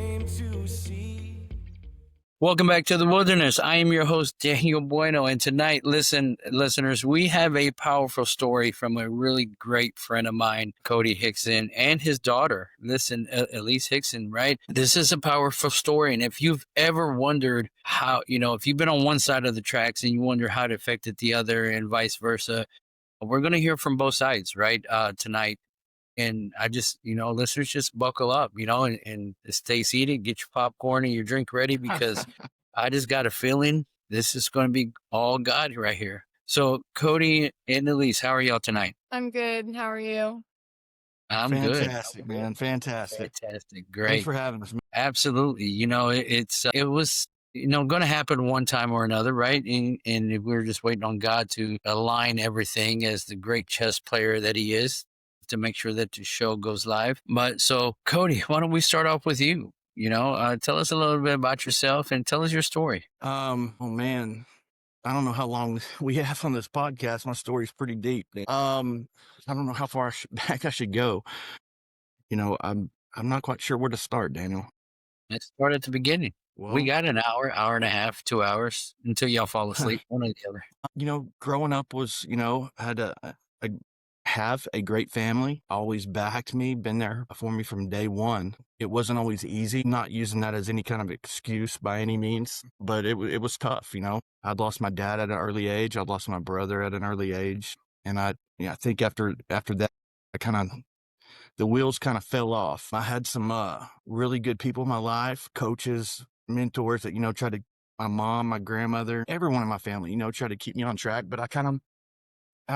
came to see. Welcome back to the Wilderness. I am your host, Daniel Bueno, and tonight, listeners, we have a powerful story from a really great friend of mine, Cody Hixon, and his daughter. Elise Hixon, right? This is a powerful story, and if you've ever wondered how, if you've been on one side of the tracks and you wonder how it affected the other and vice versa, we're going to hear from both sides, right, tonight. And I just, listeners, just buckle up, and stay seated, get your popcorn and your drink ready, because I just got a feeling this is going to be all God right here. So Cody and Elise, how are y'all tonight? I'm good. How are you? I'm good. Fantastic, man. Fantastic. Fantastic. Great. Thanks for having us, man. Absolutely. It was, going to happen one time or another, right? And we're just waiting on God to align everything as the great chess player that he is, to make sure that the show goes live. But so, Cody, why don't we start off with you? Tell us a little bit about yourself and tell us your story. Oh man, I don't know how long we have on this podcast. My story's pretty deep. I don't know how far back I should go. I'm not quite sure where to start, Daniel. Let's start at the beginning. Well, We got an hour and a half, 2 hours until y'all fall asleep, one or the other. Growing up was, had have a great family, always backed me, been there for me from day one. It wasn't always easy, not using that as any kind of excuse by any means, but it was tough. I'd lost my dad at an early age. I'd lost my brother at an early age. And I think after that, the wheels kind of fell off. I had some really good people in my life, coaches, mentors that, my mom, my grandmother, everyone in my family, tried to keep me on track, but I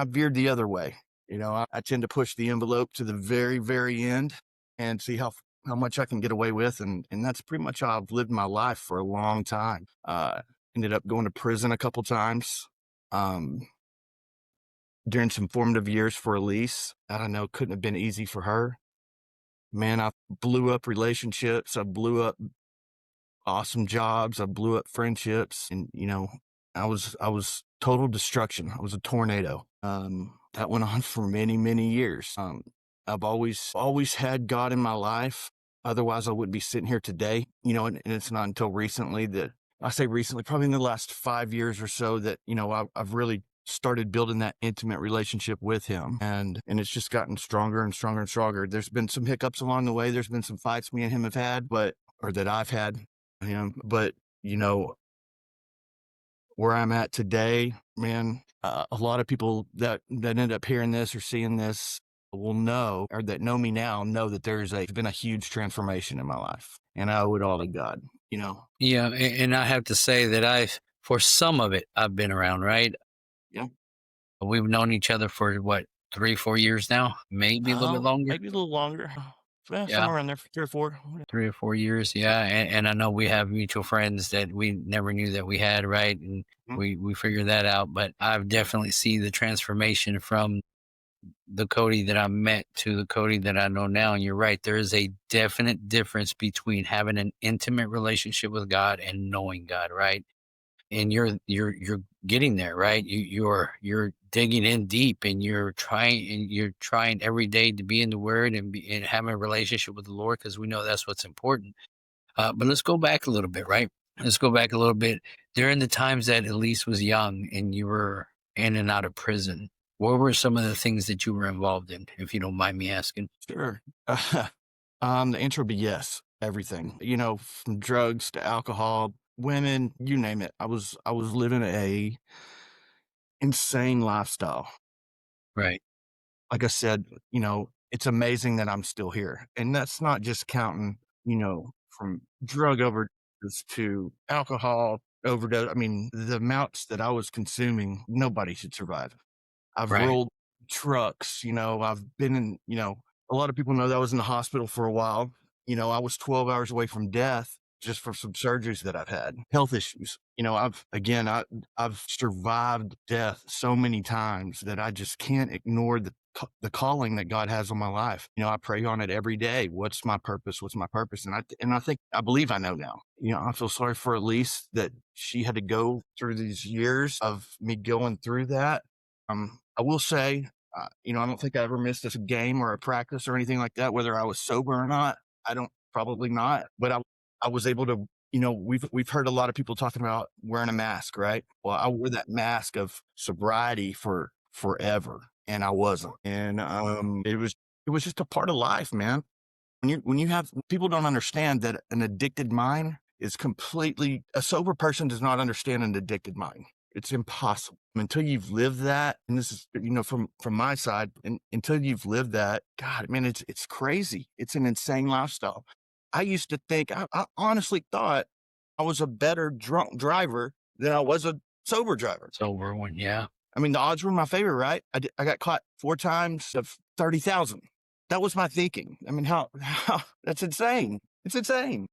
veered the other way. I tend to push the envelope to the very, very end and see how much I can get away with. And that's pretty much how I've lived my life for a long time. Ended up going to prison a couple times during some formative years for Elise. I don't know, couldn't have been easy for her. Man, I blew up relationships. I blew up awesome jobs. I blew up friendships. And, I was total destruction. I was a tornado. That went on for many, many years. I've always had God in my life. Otherwise, I wouldn't be sitting here today. And it's not until recently that I say recently, probably in the last 5 years or so, that I've really started building that intimate relationship with him, and it's just gotten stronger and stronger and stronger. There's been some hiccups along the way. There's been some fights me and him have had, or that I've had, but where I'm at today, man, a lot of people that end up hearing this or seeing this will know, or that know me now, know that there's been a huge transformation in my life, and I owe it all to God, Yeah, and I have to say that for some of it, I've been around, right? Yeah. We've known each other for what, 3-4 years now, maybe a little bit longer. Maybe a little longer. Yeah. Somewhere around there, 3 or 4. 3 or 4 years, yeah. And I know we have mutual friends that we never knew that we had, right? And we figured that out. But I've definitely seen the transformation from the Cody that I met to the Cody that I know now. And you're right, there is a definite difference between having an intimate relationship with God and knowing God, right? And you're getting there, right? You're digging in deep, and you're trying every day to be in the Word and having a relationship with the Lord, because we know that's what's important. But let's go back a little bit, right? Let's go back a little bit during the times that Elise was young and you were in and out of prison. What were some of the things that you were involved in, if you don't mind me asking? Sure. The answer would be yes. Everything, from drugs to alcohol, women, you name it. I was living a insane lifestyle. Right. Like I said, it's amazing that I'm still here. And that's not just counting, from drug overdose to alcohol overdose. I mean, the amounts that I was consuming, nobody should survive. I've Right. rolled trucks, I've been in, a lot of people know that I was in the hospital for a while. I was 12 hours away from death just for some surgeries that I've had, health issues. I've survived death so many times that I just can't ignore the calling that God has on my life. I pray on it every day. What's my purpose? What's my purpose? And I believe I know now. I feel sorry for Elise that she had to go through these years of me going through that. I will say, I don't think I ever missed a game or a practice or anything like that, whether I was sober or not. Probably not, but I was able to, we've heard a lot of people talking about wearing a mask, right? Well, I wore that mask of sobriety for forever, and I wasn't. And it was just a part of life, man. When you have people don't understand that an addicted mind is completely a sober person does not understand an addicted mind. It's impossible until you've lived that. And this is, from my side, and until you've lived that, God, man, it's crazy. It's an insane lifestyle. I used to think, I honestly thought I was a better drunk driver than I was a sober driver. Sober one, yeah. I mean, the odds were in my favor, right? I got caught 4 times of 30,000. That was my thinking. I mean, how that's insane. It's insane.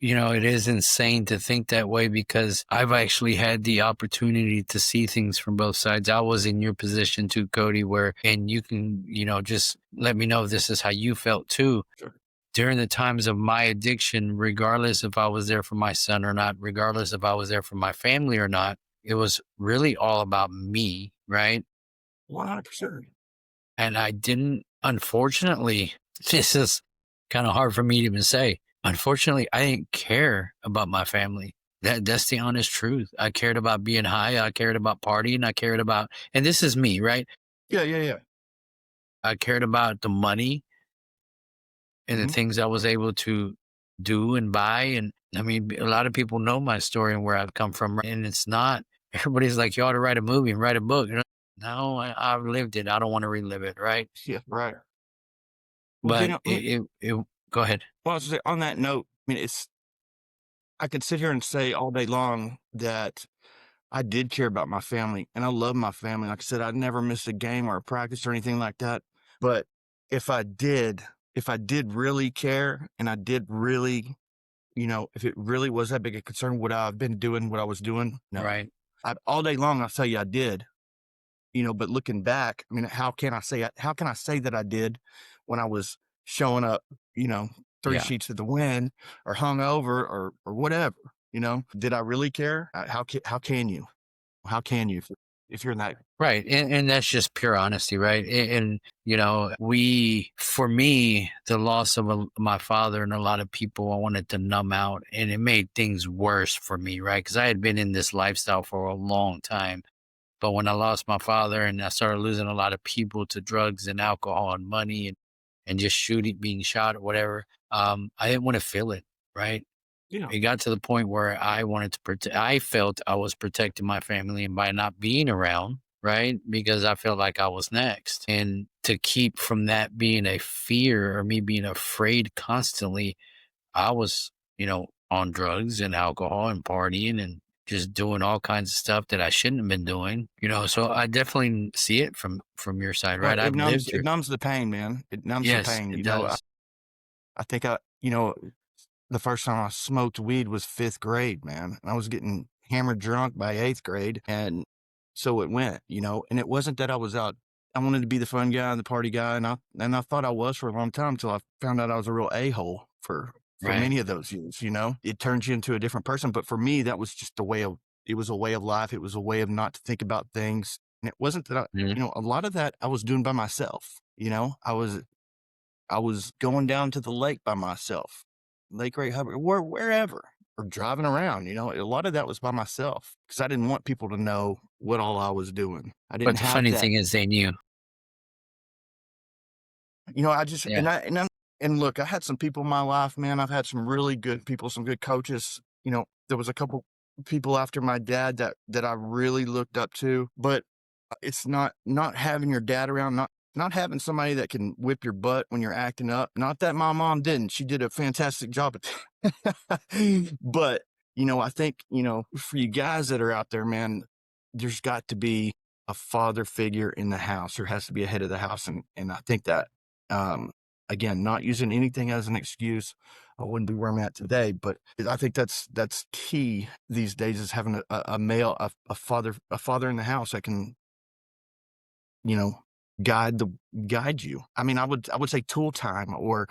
It is insane to think that way, because I've actually had the opportunity to see things from both sides. I was in your position too, Cody, and you can, just let me know if this is how you felt too. Sure. During the times of my addiction, regardless if I was there for my son or not, regardless if I was there for my family or not, it was really all about me, right? 100%. And I didn't, unfortunately, this is kind of hard for me to even say. Unfortunately, I didn't care about my family. That's the honest truth. I cared about being high. I cared about partying. I cared about, and this is me, right? Yeah. I cared about the money and the things I was able to do and buy. And I mean, a lot of people know my story and where I've come from. And it's not, everybody's like, you ought to write a movie and write a book. No, I've lived it. I don't want to relive it, right? Yeah, right. But Well, go ahead. Well, I was gonna say, on that note, I mean, I could sit here and say all day long that I did care about my family, and I love my family. Like I said, I never missed a game or a practice or anything like that. But if I did really care, and I did really, if it really was that big a concern, would I have been doing what I was doing? No. Right. All day long, I'll tell you I did. But looking back, I mean, how can I say that I did when I was showing up, 3 Yeah. sheets of the wind or hungover or whatever, did I really care? How can you? How can you if you're in that? Right. And that's just pure honesty, right? And for me, the loss of my father and a lot of people, I wanted to numb out, and it made things worse for me, right? Because I had been in this lifestyle for a long time. But when I lost my father and I started losing a lot of people to drugs and alcohol and money and just being shot or whatever, I didn't want to feel it, right? Yeah. It got to the point where I wanted to I felt I was protecting my family, and by not being around, right? Because I felt like I was next. And to keep from that being a fear or me being afraid constantly, I was, on drugs and alcohol and partying and just doing all kinds of stuff that I shouldn't have been doing, so I definitely see it from your side, Well, right? I've lived through. it numbs the pain, man. It numbs the Yes, pain. it does. I think the first time I smoked weed was 5th grade, man. I was getting hammered drunk by 8th grade. And so it went, and it wasn't that I was out. I wanted to be the fun guy and the party guy. And I thought I was for a long time until I found out I was a real a-hole for Right. many of those years, it turns you into a different person. But for me, that was just it was a way of life. It was a way of not to think about things. And it wasn't that a lot of that I was doing by myself. I was going down to the lake by myself, Lake Ray Hubbard, wherever, or driving around. A lot of that was by myself because I didn't want people to know what all I was doing. I didn't But the have funny that. thing is they knew. I just and look, I had some people in my life, man. I've had some really good people, some good coaches. There was a couple people after my dad that I really looked up to, but it's not having your dad around, not having somebody that can whip your butt when you're acting up. Not that my mom didn't. She did a fantastic job at that. But, I think, for you guys that are out there, man, there's got to be a father figure in the house. There has to be a head of the house. And I think that, again, not using anything as an excuse, I wouldn't be where I'm at today. But I think that's key these days, is having a male, a father in the house that can, guide you. I mean, I would say Tool Time or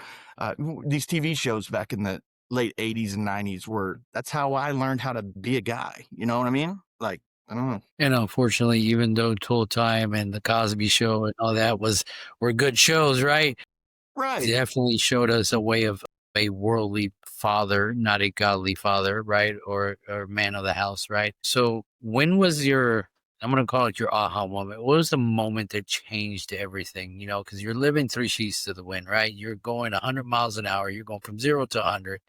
these TV shows back in the late 80s and 90s that's how I learned how to be a guy. You know what I mean? Like, I don't know. And unfortunately, even though Tool Time and the Cosby Show and all that were good shows, right? Right. Definitely showed us a way of a worldly father, not a godly father, right? Or man of the house, right? So when was your, I'm going to call it your aha moment. What was the moment that changed everything? Because you're living three sheets to the wind, right? You're going 100 miles an hour. You're going from 0 to 100,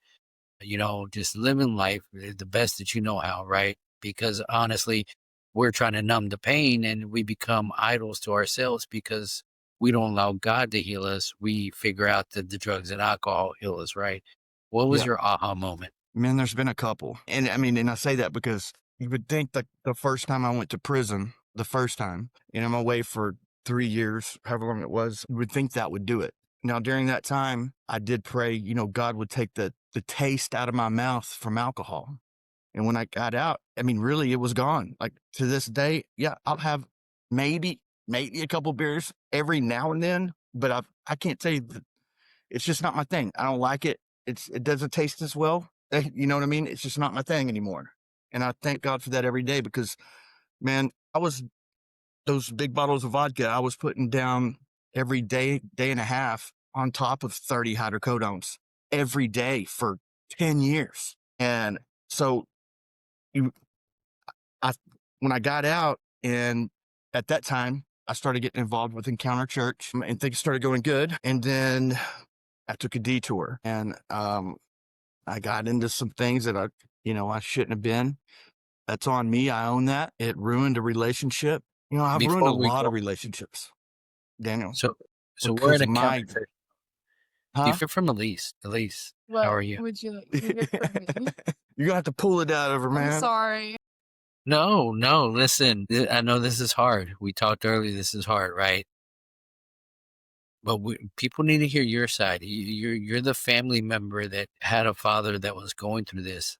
just living life the best that you know how, right? Because honestly, we're trying to numb the pain and we become idols to ourselves because we don't allow God to heal us. We figure out that the drugs and alcohol heal us, right? What was Yeah. your aha moment? Man, there's been a couple. And I mean, and I say that because you would think that the first time I went to prison, the first time, and I'm away for 3 years, however long it was, you would think that would do it. Now, during that time, I did pray, God would take the taste out of my mouth from alcohol. And when I got out, I mean, really, it was gone. Like to this day, yeah, I'll have maybe a couple beers every now and then, but I can't tell you that it's just not my thing. I don't like it. It doesn't taste as well. You know what I mean? It's just not my thing anymore. And I thank God for that every day because, man, those big bottles of vodka, I was putting down every day and a half on top of 30 hydrocodones every day for 10 years. And so you, I, when I got out and at that time, I started getting involved with Encounter Church and things started going good. And then I took a detour and I got into some things that I shouldn't have been. That's on me. I own that. It ruined a relationship. I've ruined a Before we lot of go, relationships, Daniel, so we're because in of a my, counter. huh? You're from Elise. Elise, how What are you? would you like to hear from me? You're gonna have to pull it out of her, I'm man. sorry. No, no, listen, I know this is hard. We talked earlier, this is hard, right? But people need to hear your side. You're the family member that had a father that was going through this.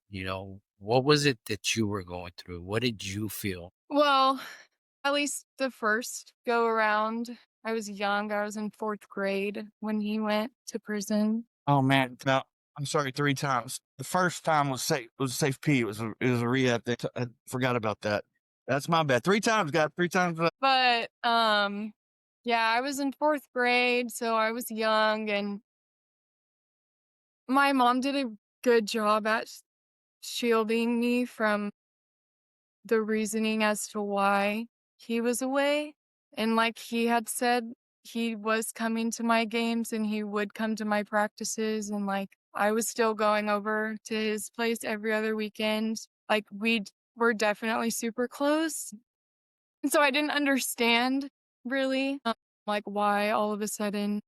What was it that you were going through? What did you feel? Well, at least the first go around, I was young. I was in 4th grade when he went to prison. Oh man, now I'm sorry 3 times. The first time was safe. It was a safe pee. It was a rehab thing. I forgot about that. That's my bad. 3 times, got 3 times. But yeah, I was in 4th grade, so I was young, and my mom did a good job at shielding me from the reasoning as to why he was away. And like he had said, he was coming to my games and he would come to my practices. And like I was still going over to his place every other weekend. Like we were definitely super close. And so I didn't understand really like why all of a sudden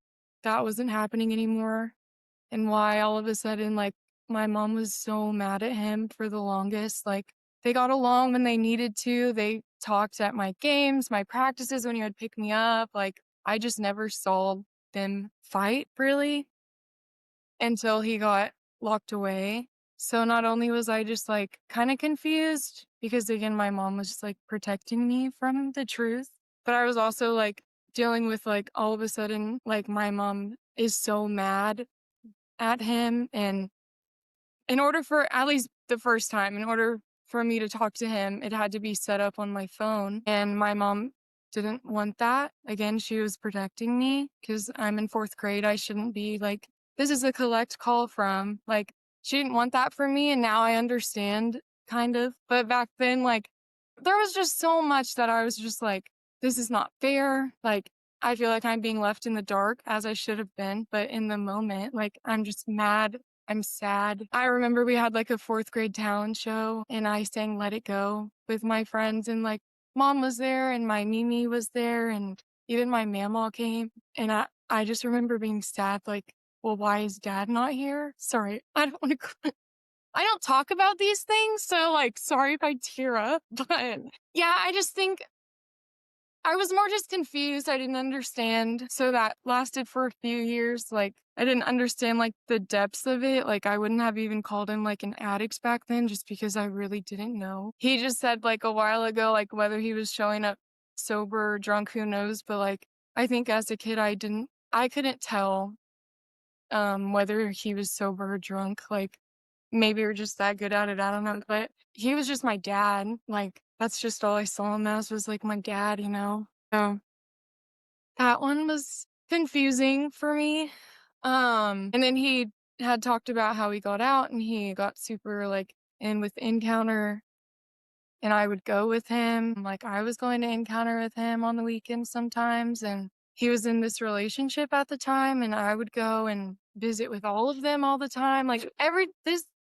that wasn't happening anymore. And why all of a sudden, like, my mom was so mad at him for the longest. Like, they got along when they needed to. They talked at my games, my practices when he would pick me up. Like, I just never saw them fight really until he got locked away. So not only was I just like kind of confused because again, my mom was just like protecting me from the truth, but I was also like dealing with like all of a sudden, like my mom is so mad at him, and in order for at least the first time, in order for me to talk to him, it had to be set up on my phone, and my mom didn't want that. Again, she was protecting me because I'm in 4th grade. I shouldn't be like, this is a collect call from, like, she didn't want that for me, and now I understand kind of. But back then, like, there was just so much that I was just like, this is not fair. Like, I feel like I'm being left in the dark as I should have been, but in the moment, like, I'm just mad. I'm sad. I remember we had like a 4th grade talent show and I sang Let It Go with my friends, and like mom was there and my Mimi was there and even my mamaw came, and I just remember being sad, like, well, why is dad not here? Sorry, I don't want to I don't talk about these things, so like sorry if I tear up, but yeah, I just think I was more just confused. I didn't understand. So that lasted for a few years. Like, I didn't understand like the depths of it. Like, I wouldn't have even called him like an addict back then just because I really didn't know. He just said like a while ago, like whether he was showing up sober or drunk, who knows. But like, I think as a kid, I couldn't tell whether he was sober or drunk. Like, maybe we're just that good at it. I don't know. But he was just my dad. Like, that's just all I saw him as was like my dad, you know? So that one was confusing for me. And then he had talked about how he got out and he got super like in with Encounter, and I would go with him. Like I was going to Encounter with him on the weekends sometimes, and he was in this relationship at the time, and I would go and visit with all of them all the time. Like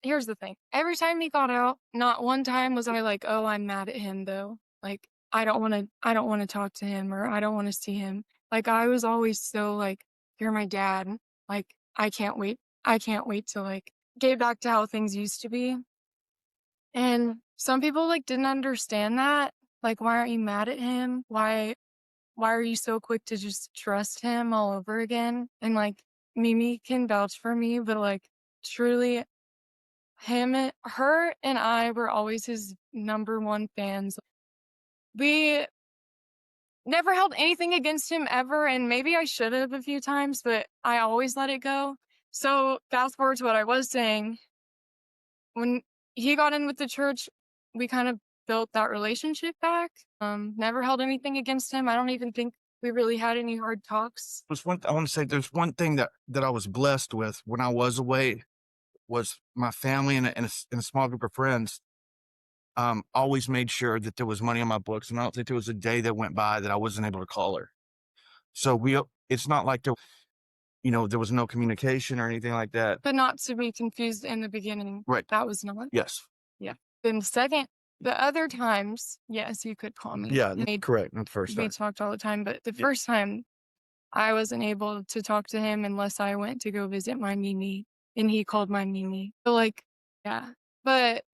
here's the thing. Every time he got out, not one time was I like, "Oh, I'm mad at him though." Like I don't want to talk to him or I don't want to see him. Like I was always so like, "You're my dad." Like I can't wait. I can't wait to like get back to how things used to be. And some people like didn't understand that. Like, why aren't you mad at him? Why are you so quick to just trust him all over again? And like Mimi can vouch for me, but like truly her and I were always his number one fans. We never held anything against him ever, and maybe I should have a few times, but I always let it go. So fast forward to what I was saying. When he got in with the church, we kind of built that relationship back. Never held anything against him. I don't even think we really had any hard talks. I want to say there's one thing that I was blessed with when I was away was my family and a small group of friends always made sure that there was money on my books, and I don't think there was a day that went by that I wasn't able to call her. So it's not like there was no communication or anything like that. But not to be confused in the beginning. Right. That was not. Yes. Yeah. Then the other times, yes, you could call me. Yeah, correct. Not the first We time. talked all the time, but the first time I wasn't able to talk to him unless I went to go visit my Mimi, and he called my Mimi. So like, yeah. But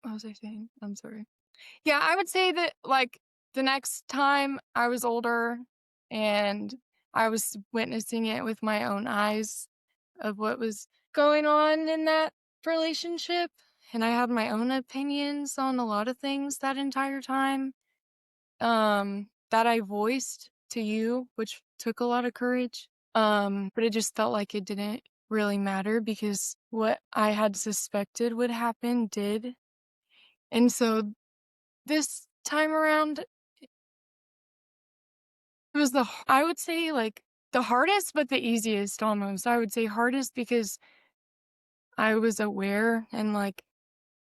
what was I saying? I'm sorry. Yeah, I would say that like the next time I was older and I was witnessing it with my own eyes of what was going on in that relationship, and I had my own opinions on a lot of things that entire time, that I voiced to you, which took a lot of courage. But it just felt like it didn't really matter because what I had suspected would happen did. And so this time around, it was I would say like the hardest, but the easiest almost. I would say hardest because I was aware and like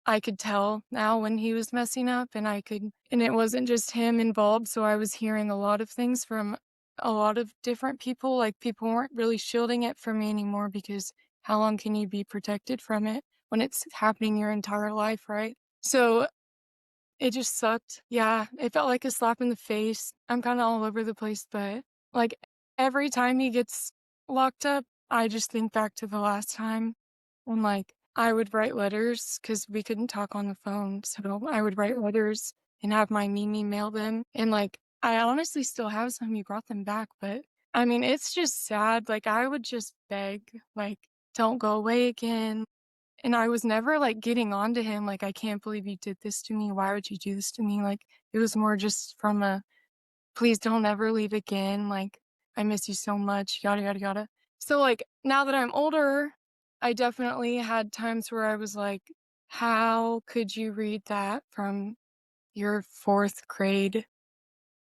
I could tell now when he was messing up and and it wasn't just him involved. So I was hearing a lot of things from a lot of different people. Like people weren't really shielding it from me anymore because how long can you be protected from it when it's happening your entire life, right? So it just sucked. Yeah, it felt like a slap in the face. I'm kind of all over the place, but like every time he gets locked up, I just think back to the last time when like I would write letters because we couldn't talk on the phone. So I would write letters and have my Mimi mail them. And like I honestly still have some. He brought them back, but I mean, it's just sad. Like I would just beg, like, don't go away again. And I was never, like, getting on to him, like, "I can't believe you did this to me. Why would you do this to me?" Like, it was more just from a, "Please don't ever leave again. Like, I miss you so much, yada, yada, yada." So, like, now that I'm older, I definitely had times where I was like, "How could you read that from your 4th grade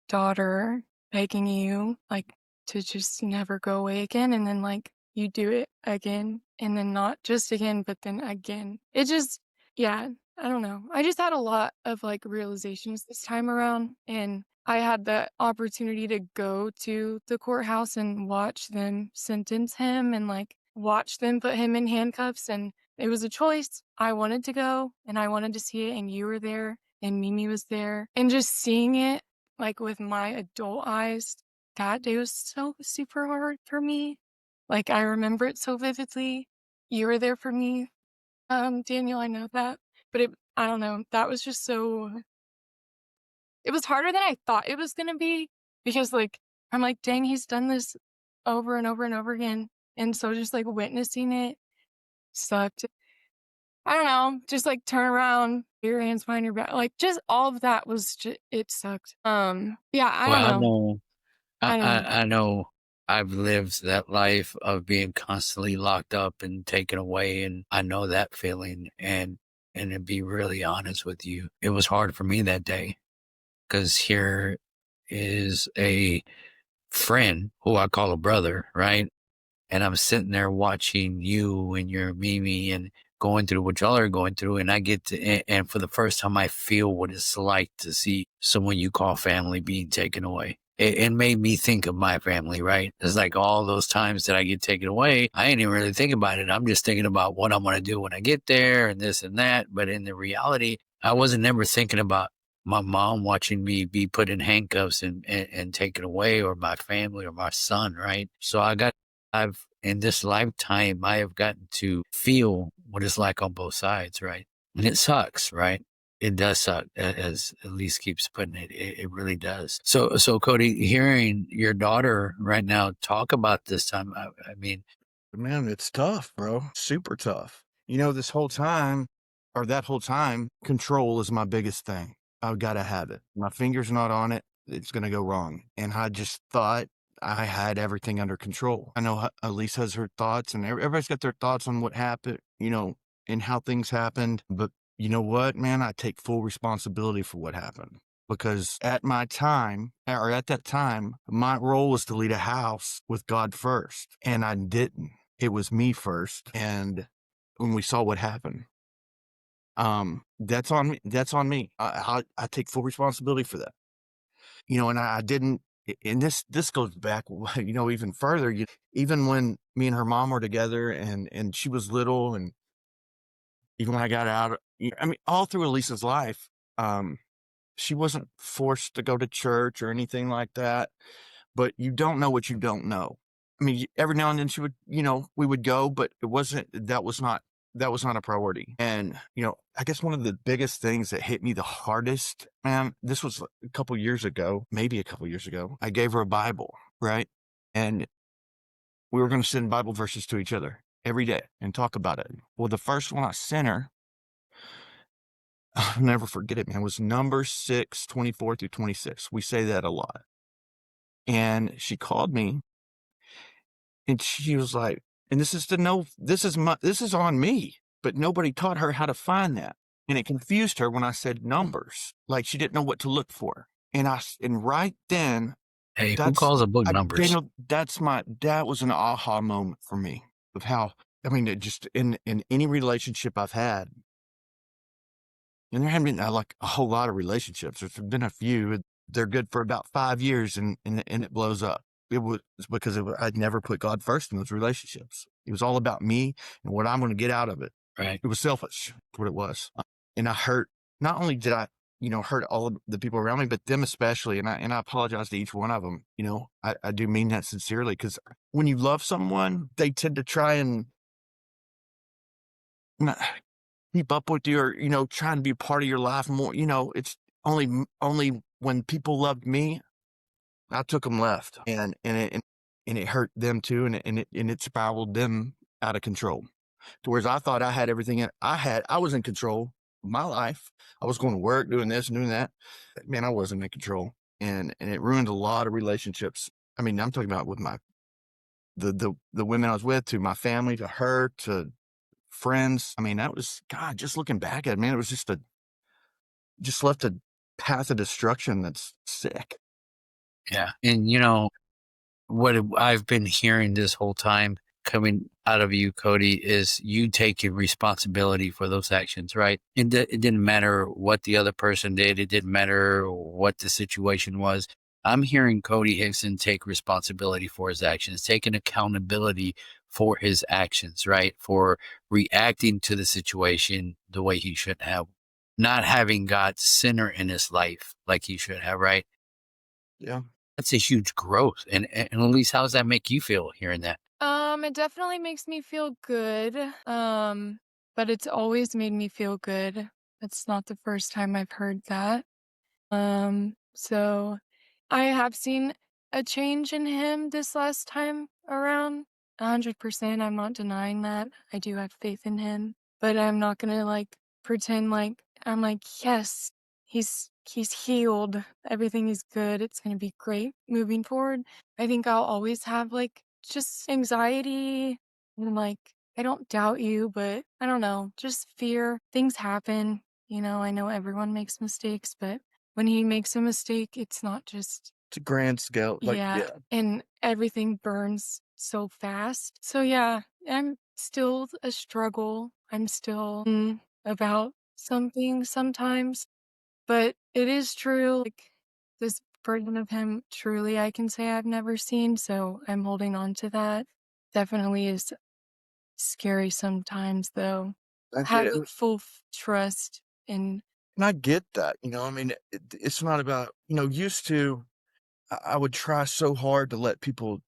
daughter begging you, like, to just never go away again, and then, like, you do it again, and then not just again, but then again." It just yeah, I don't know. I just had a lot of, like, realizations this time around, and I had the opportunity to go to the courthouse and watch them sentence him and, like, watch them put him in handcuffs, and it was a choice. I wanted to go, and I wanted to see it, and you were there, and Mimi was there, and just seeing it like, with my adult eyes, that day was so super hard for me. Like, I remember it so vividly. You were there for me, Daniel, I know that. But I don't know, that was just it was harder than I thought it was gonna be because, like, I'm like, "Dang, he's done this over and over and over again." And so just, like, witnessing it sucked. I don't know, just, like, turn around, put your hands behind your back, like, just all of that was it sucked. Yeah, I don't Well, I know. know, I don't know. I know I've lived that life of being constantly locked up and taken away, and I know that feeling. And to be really honest with you, it was hard for me that day because here is a friend who I call a brother, right? and I'm sitting there watching you and your Mimi and going through what y'all are going through, and I get to, and for the first time, I feel what it's like to see someone you call family being taken away. It made me think of my family, right? It's like all those times that I get taken away, I ain't even really thinking about it. I'm just thinking about what I'm going to do when I get there and this and that. But in the reality, I wasn't ever thinking about my mom watching me be put in handcuffs and taken away, or my family or my son, right? So in this lifetime, I have gotten to feel what it's like on both sides, right? And it sucks, right? It does suck, as Elise keeps putting it. It really does. So Cody, hearing your daughter right now talk about this time, I mean, Man, it's tough, bro. Super tough. This whole time, or that whole time, control is my biggest thing. I've got to have it. My finger's not on it, it's going to go wrong. And I just thought I had everything under control. I know Elise has her thoughts, and everybody's got their thoughts on what happened, and how things happened. But you know what, man? I take full responsibility for what happened. Because at that time, my role was to lead a house with God first, and I didn't. It was me first. And when we saw what happened, that's on me. That's on me. I take full responsibility for that. And I didn't. And this goes back, even further. Even when me and her mom were together, and she was little, and even when I got out, I mean, all through Elisa's life, she wasn't forced to go to church or anything like that. But you don't know what you don't know. I mean, every now and then she would, we would go, but that was not a priority. And, I guess one of the biggest things that hit me the hardest, man, this was maybe a couple years ago. I gave her a Bible, right? And we were going to send Bible verses to each other every day and talk about it. Well, the first one I sent her, I'll never forget it, man, was Numbers 6:24-26. We say that a lot. And she called me, and she was like, and this is on me, but nobody taught her how to find that. And it confused her when I said numbers, like she didn't know what to look for. And right then, hey, who calls a book numbers? Daniel, that was an aha moment for me of how, I mean, it just in any relationship I've had, and there haven't been like a whole lot of relationships. There's been a few. They're good for about 5 years, and it blows up. It was because I'd never put God first in those relationships. It was all about me and what I'm going to get out of it. Right. It was selfish. That's what it was. And I hurt. Not only did I, hurt all of the people around me, but them especially. And I apologize to each one of them. I do mean that sincerely, because when you love someone, they tend to try and not keep up with you, or trying to be part of your life more. It's only when people loved me, I took them left, and it hurt them too, and it spiraled them out of control. To whereas I thought I had everything. I was in control of my life. I was going to work, doing this and doing that. Man, I wasn't in control, and it ruined a lot of relationships. I mean, I'm talking about with the women I was with, to my family, to her, to friends. I mean, that was, God, just looking back at it, man, it was just left a path of destruction that's sick. Yeah. And what I've been hearing this whole time coming out of you, Cody, is you taking responsibility for those actions, right? It didn't matter what the other person did. It didn't matter what the situation was. I'm hearing Cody Hixon take responsibility for his actions, taking accountability for his actions, right? For reacting to the situation the way he should have, not having God center in his life like he should have, right? Yeah. That's a huge growth. And Elise, how does that make you feel hearing that? It definitely makes me feel good. But it's always made me feel good. It's not the first time I've heard that. So I have seen a change in him this last time around. 100%. I'm not denying that. I do have faith in him, but I'm not gonna pretend like I'm like, yes, he's healed. Everything is good. It's gonna be great moving forward. I think I'll always have just anxiety and I don't doubt you, but I don't know, just fear. Things happen. I know everyone makes mistakes, but when he makes a mistake, it's not just It's a grand scale. Like, Yeah, yeah. and everything burns so fast. So yeah, I'm still a struggle. I'm still about something sometimes, but it is true. Like this version of him, truly, I can say I've never seen. So I'm holding on to that. Definitely is scary sometimes, though. And, Have and full trust in. and I get that, I mean, it's not about, used to, I would try so hard to let people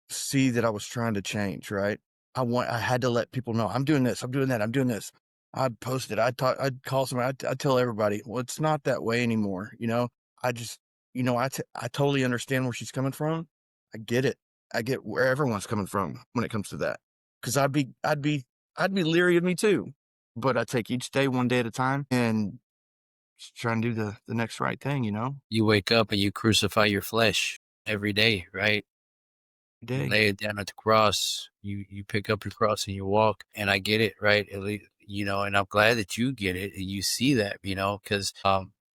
see that I was trying to change, right? I had to let people know I'm doing this, I'm doing that, I'm doing this. I'd post it, I'd call somebody, I'd tell everybody. Well, it's not that way anymore. I just, I totally understand where she's coming from. I get it. I get where everyone's coming from when it comes to that. Cause I'd be leery of me too. But I take each day one day at a time and just try and do the next right thing. You wake up and you crucify your flesh every day, right? You Day. lay it down at the cross. You pick up your cross and you walk. And I get it, right? At least, and I'm glad that you get it and you see that, because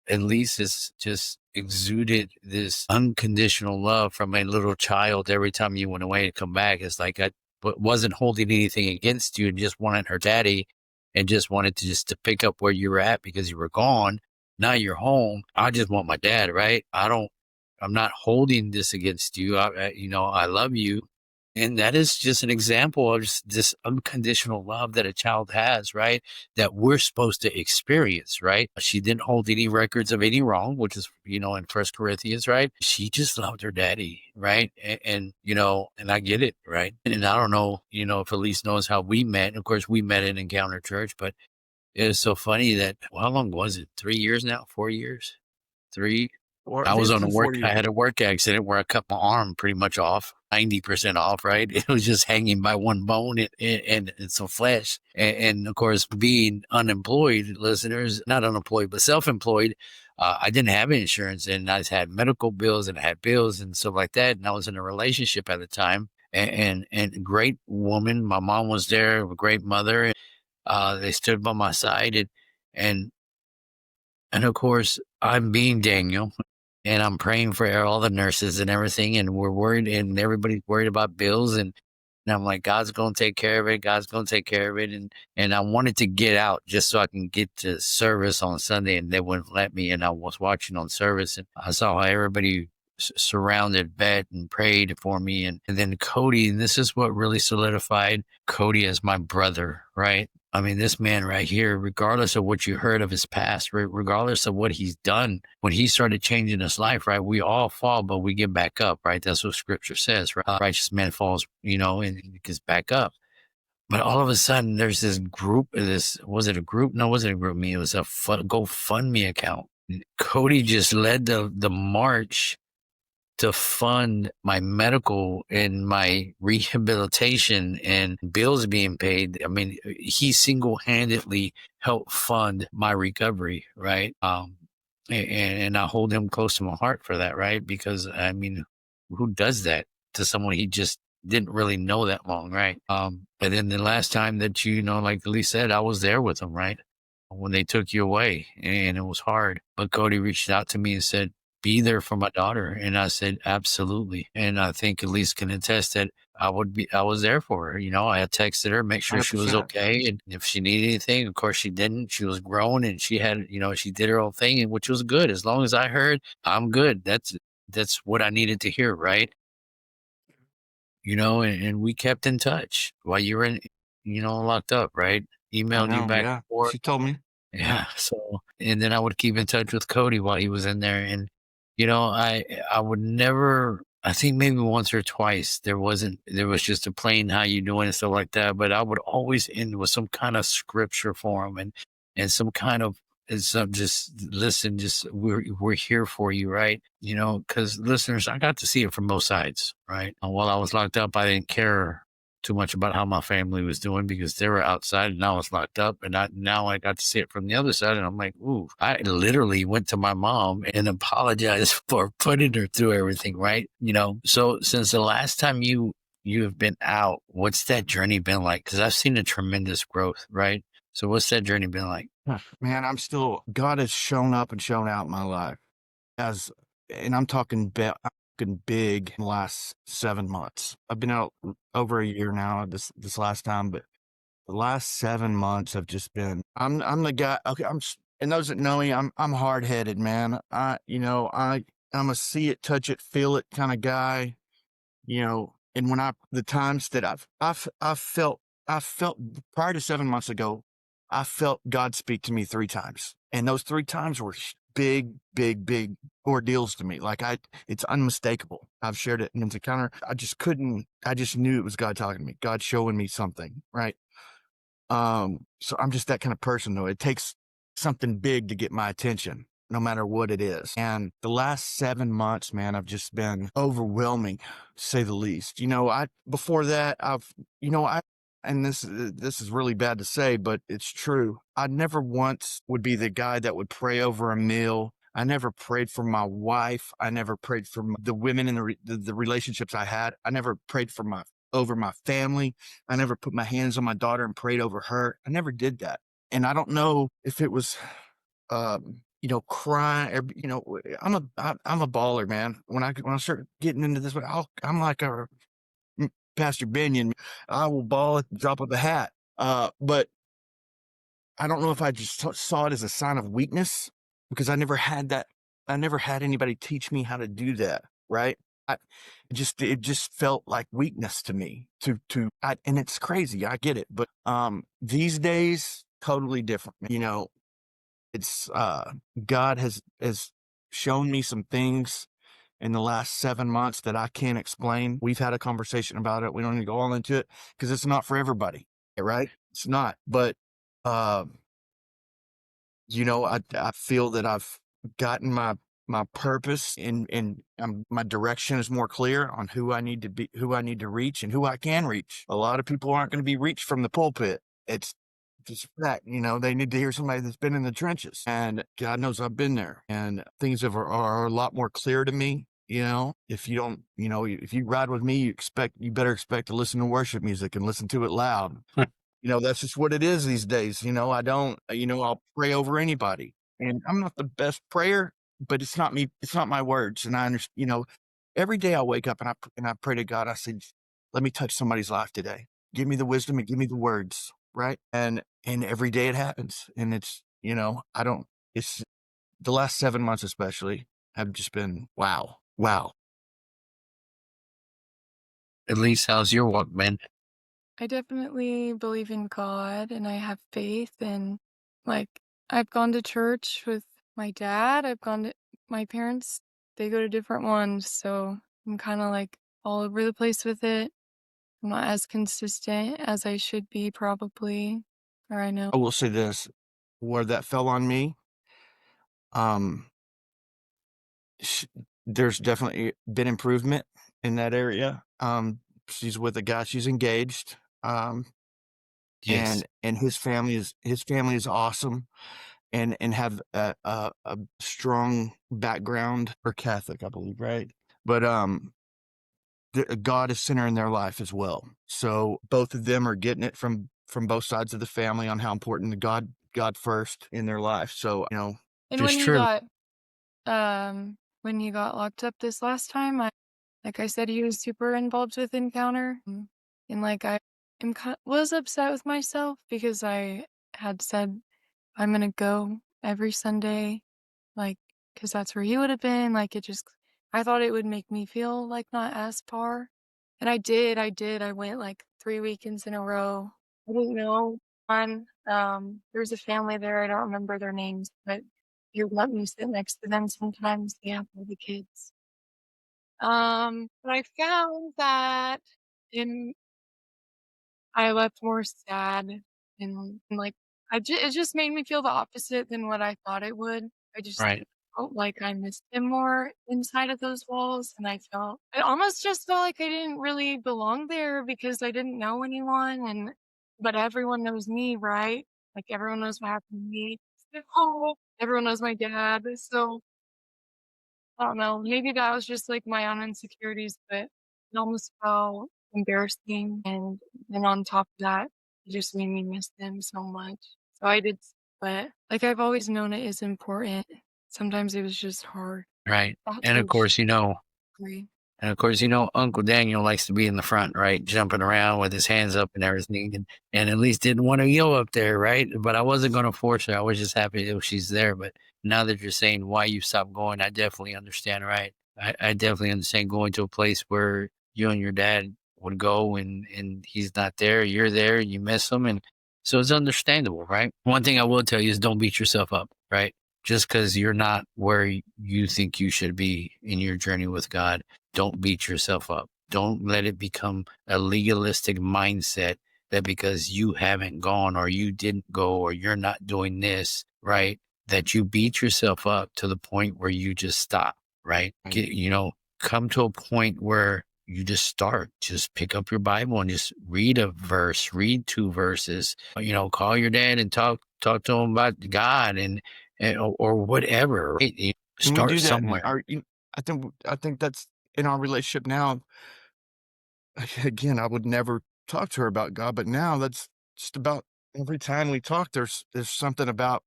Elise has just exuded this unconditional love from a little child every time you went away and come back. It's like I wasn't holding anything against you and just wanted her daddy and just wanted to pick up where you were at because you were gone. Now you're home. I just want my dad, right? I'm not holding this against you. I love you. And that is just an example of just this unconditional love that a child has, right? That we're supposed to experience, right? She didn't hold any records of any wrong, which is, in First Corinthians, right? She just loved her daddy, right? And I get it, right? And I don't know, if Elise knows how we met. Of course, we met in Encounter Church, but it was so funny that, how long was it? 3 years now? 4 years? 3? Or I was it's on been 40 I years. had a work accident where I cut my arm pretty much off, 90% off, right? It was just hanging by one bone and some flesh. And of course, being unemployed, listeners, not unemployed, but self-employed, I didn't have insurance and I had medical bills and I had bills and stuff like that. And I was in a relationship at the time and great woman. My mom was there, a great mother. And, they stood by my side and and of course, I'm being Daniel and I'm praying for all the nurses and everything. And we're worried and everybody's worried about bills. And I'm like, God's going to take care of it. God's going to take care of it. And I wanted to get out just so I can get to service on Sunday and they wouldn't let me. And I was watching on service and I saw how everybody surrounded Beth and prayed for me. And then Cody, and this is what really solidified Cody as my brother, right? I mean, this man right here, regardless of what you heard of his past, regardless of what he's done, when he started changing his life, right? We all fall, but we get back up, right? That's what scripture says, right? Righteous man falls, and he gets back up. But all of a sudden, there's this group, was it a group? No, it wasn't a group me. It was a GoFundMe account. Cody just led the march to fund my medical and my rehabilitation and bills being paid. I mean, he single-handedly helped fund my recovery, right? And I hold him close to my heart for that, right? Because I mean, who does that to someone he just didn't really know that long, right? And then the last time that like Elise said, I was there with him, right? When they took you away and it was hard. But Cody reached out to me and said, be there for my daughter. And I said, absolutely. And I think Elise can attest that I was there for her. I had texted her, make sure she was 100%. okay. And if she needed anything, of course she didn't. She was grown and she had, she did her own thing, and which was good. As long as I heard, I'm good. That's what I needed to hear. Right. And we kept in touch while you were locked up, right? I Emailed you know. back and Yeah. forth. She told me. Yeah. Yeah. So, and then I would keep in touch with Cody while he was in there. And, I would never, I think maybe once or twice, there was just a plain, how you doing and stuff like that. But I would always end with some kind of scripture for him and some kind of, and some just listen, just we're here for you, right? Because listeners, I got to see it from both sides, right? And while I was locked up, I didn't care too much about how my family was doing because they were outside and I was locked up. And now I got to see it from the other side. And I'm like, ooh, I literally went to my mom and apologized for putting her through everything, right? So since the last time you have been out, what's that journey been like? Because I've seen a tremendous growth, right? So what's that journey been like? Man, God has shown up and shown out in my life as and I'm talking big in the last 7 months. I've been out over a year now this last time, but the last 7 months have just been I'm the guy. Okay, and those that know me, I'm hard headed, man. I'm a see it, touch it, feel it kind of guy. And when the times that I felt prior to 7 months ago, I felt God speak to me 3 times. And those 3 times were big ordeals to me. It's unmistakable. I've shared it in Encounter. I just knew it was God talking to me, God showing me something, right? So I'm just that kind of person, though. It takes something big to get my attention, no matter what it is. And the last 7 months, man, I've just been overwhelming, to say the least. Before that, and this is really bad to say, but it's true. I never once would be the guy that would pray over a meal. I never prayed for my wife. I never prayed for the women in the relationships I had. I never prayed over my family. I never put my hands on my daughter and prayed over her. I never did that. And I don't know if it was, crying. I'm a baller, man. When I start getting into this, I'm like a Pastor Benyon. I will bawl at the drop of a hat. But I don't know if I just saw it as a sign of weakness, because I never had that. I never had anybody teach me how to do that. Right. It just felt like weakness to me and it's crazy. I get it. But, these days, totally different. It's, God has shown me some things in the last 7 months that I can't explain. We've had a conversation about it. We don't need to go all into it because it's not for everybody. Right. It's not, but, I feel that I've gotten my purpose, and my direction is more clear on who I need to be, who I need to reach, and who I can reach. A lot of people aren't going to be reached from the pulpit. It's just that, they need to hear somebody that's been in the trenches, and God knows I've been there, and things are a lot more clear to me. If you don't, if you ride with me, you better expect to listen to worship music and listen to it loud. That's just what it is these days. I don't, I'll pray over anybody, and I'm not the best prayer, but it's not me. It's not my words. And I understand, every day I wake up and I pray to God. I say, let me touch somebody's life today. Give me the wisdom and give me the words. Right. And every day it happens. And it's the last 7 months, especially, have just been, wow. Elise, how's your walk, man? I definitely believe in God and I have faith, and like I've gone to church with my dad. My parents, they go to different ones, so I'm kind of like all over the place with it. I'm not as consistent as I should be, probably. Or I know. I will say this, where that fell on me, um, there's definitely been improvement in that area. She's with a guy, she's engaged. Yes. And his family is awesome, and have a strong background. Or Catholic, I believe, right? But God is center in their life as well. So both of them are getting it from both sides of the family on how important the God first in their life. So And Just true. when you got locked up this last time, like I said, he was super involved with Encounter. And like was upset with myself because I had said I'm gonna go every Sunday, like, because that's where he would have been. I thought it would make me feel like not as far. And I went like 3 weekends in a row. I didn't know there was a family there, I don't remember their names, but he would let me sit next to them sometimes. They have all the kids. But I found that in I left more sad, and like it just made me feel the opposite than what I thought it would. I just Right. felt like I missed him more inside of those walls, and I almost just felt like I didn't really belong there because I didn't know anyone, but everyone knows me, right? Like everyone knows what happened to me. Everyone knows my dad, so I don't know. Maybe that was just like my own insecurities, but it almost felt embarrassing. And then on top of that, it just made me miss them so much. So I did, but like I've always known it is important. Sometimes it was just hard. Right. That's And of for course, agree. And of course, Uncle Daniel likes to be in the front, right? Jumping around with his hands up and everything. And Elise didn't want to go up there, right? But I wasn't going to force her. I was just happy that she's there. But now that you're saying why you stopped going, I definitely understand, right? I definitely understand going to a place where you and your dad would go and he's not there, you're there, you miss him. And so it's understandable, right? One thing I will tell you is don't beat yourself up, right? Just because you're not where you think you should be in your journey with God, don't beat yourself up. Don't let it become a legalistic mindset that because you haven't gone or you didn't go or you're not doing this, right, that you beat yourself up to the point where you just stop, right? Come to a point where you just start. Just pick up your Bible and just read a verse, read 2 verses. Call your dad and talk to him about God or whatever. Right? And we Start do that in somewhere. I think that's in our relationship now. Again, I would never talk to her about God, but now that's just about every time we talk, there's something about,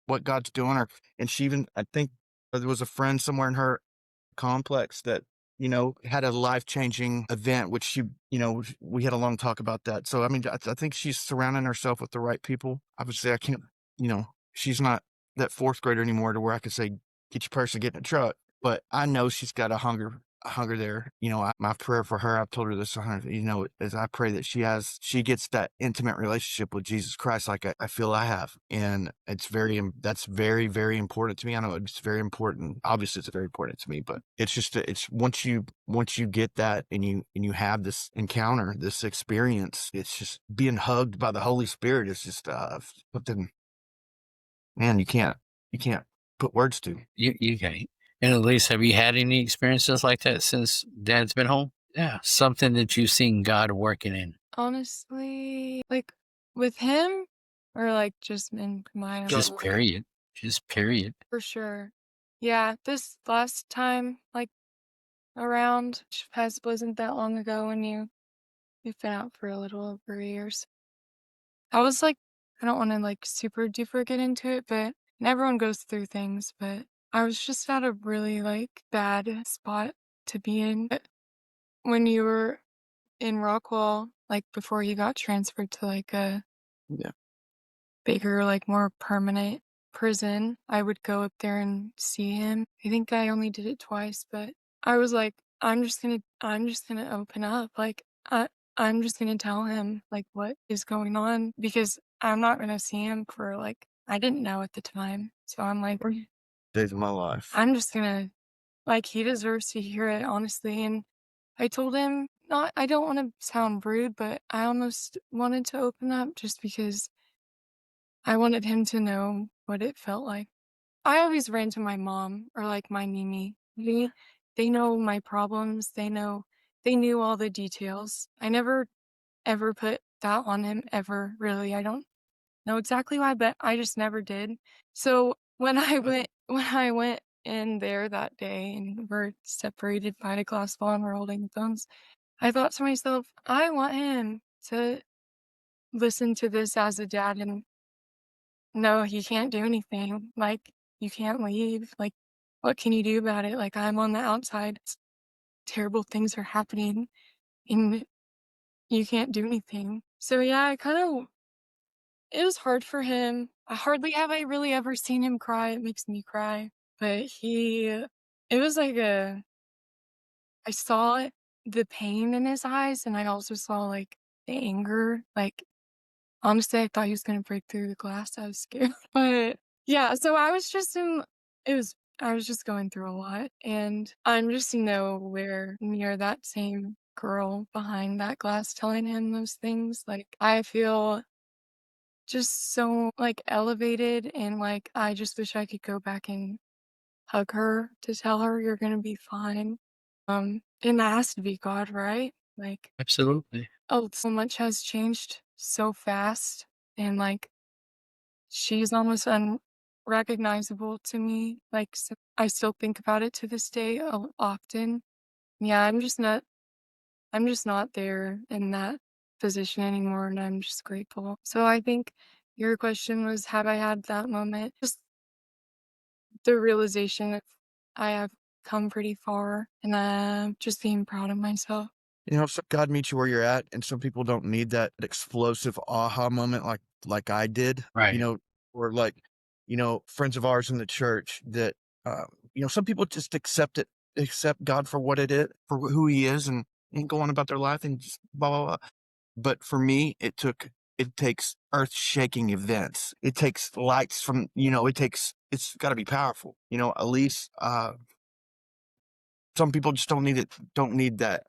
what God's doing, and she even, I think there was a friend somewhere in her complex that, had a life-changing event, which we had a long talk about that. So, I mean, I think she's surrounding herself with the right people. Obviously, I can't, she's not that fourth grader anymore to where I could say, get your purse and get in a truck. But I know she's got a hunger there. My prayer for her, I've told her this, is I pray that she gets that intimate relationship with Jesus Christ, like I feel I have. And that's very, very important to me. I know it's very important. Obviously it's very important to me, but it's just, it's once you get that and you have this encounter, this experience, it's just being hugged by the Holy Spirit. It's just, something, man, you can't put words to. You can't. And Elise, have you had any experiences like that since Dad's been home? Yeah, something that you've seen God working in. Honestly, like with him or like just in my own Just life? period. Just period. For sure. Yeah, this last time, like around, which wasn't that long ago when you've been out for a little over years. I was like, I don't want to like super duper get into it, but and everyone goes through things, but I was just at a really like bad spot to be in. When you were in Rockwell, like before you got transferred to like a Yeah. bigger, like more permanent prison, I would go up there and see him. I think I only did it twice, but I was like, I'm just gonna open up. Like, I'm just gonna tell him like what is going on because I'm not gonna see him for like, I didn't know at the time. So I'm like, Days of my life. I'm just gonna, like, he deserves to hear it, honestly. And I told him, not, I don't want to sound rude, but I almost wanted to open up just because I wanted him to know what it felt like. I always ran to my mom or like my Mimi. They know my problems. They knew all the details. I never ever put that on him ever, really. I don't know exactly why, but I just never did. So when I went in there that day and we're separated by a glass wall and we're holding phones, I thought to myself, I want him to listen to this as a dad and no, he can't do anything. Like, you can't leave. Like, what can you do about it? Like, I'm on the outside. Terrible things are happening and you can't do anything. So yeah, it was hard for him. I hardly have I really ever seen him cry. It makes me cry. But it was like I saw the pain in his eyes and I also saw like the anger. Like, honestly, I thought he was gonna break through the glass. I was scared. But yeah, so it was I was just going through a lot and I'm just nowhere near that same girl behind that glass telling him those things. Like, I feel just so like elevated and like I just wish I could go back and hug her to tell her you're gonna be fine. And that has to be God, right? Like, Absolutely. oh, so much has changed so fast and like she's almost unrecognizable to me. Like, so I still think about it to this day often. Yeah, I'm just not there in that position anymore, and I'm just grateful. So I think your question was, have I had that moment? Just the realization I have come pretty far, and I'm just being proud of myself. You know, so God meets you where you're at, and some people don't need that explosive aha moment like I did. Right. Or like, friends of ours in the church that, some people just accept God for what it is, for who He is, and go on about their life and just blah blah blah. But for me, it takes earth shaking events. It takes lights from, it's got to be powerful. Elise, some people just don't need that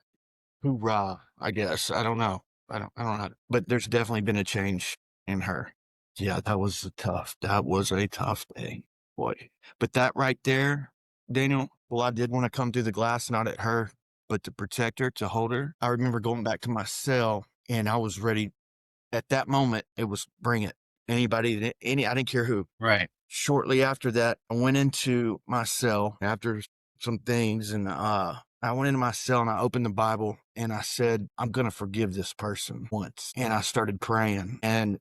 hoorah, I guess. I don't know. I don't know. But there's definitely been a change in her. Yeah, that was a tough day, boy. But that right there, Daniel, well, I did want to come through the glass, not at her, but to protect her, to hold her. I remember going back to my cell and I was ready. At that moment, it was bring it. Anybody, I didn't care who. Right. Shortly after that, I went into my cell after some things, and I went into my cell and I opened the Bible and I said, I'm going to forgive this person once. And I started praying. And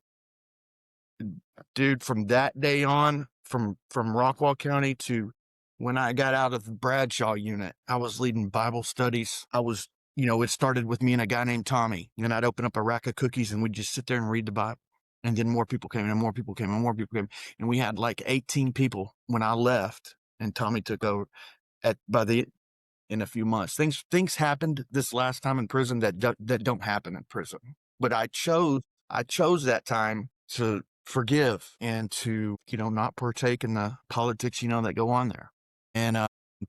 dude, from that day on, from Rockwall County to when I got out of the Bradshaw unit, I was leading Bible studies. It started with me and a guy named Tommy. And I'd open up a rack of cookies and we'd just sit there and read the Bible. And then more people came and more people came and more people came. And we had like 18 people when I left and Tommy took over in a few months. Things happened this last time in prison that don't happen in prison. But I chose that time to forgive and to, not partake in the politics, that go on there. And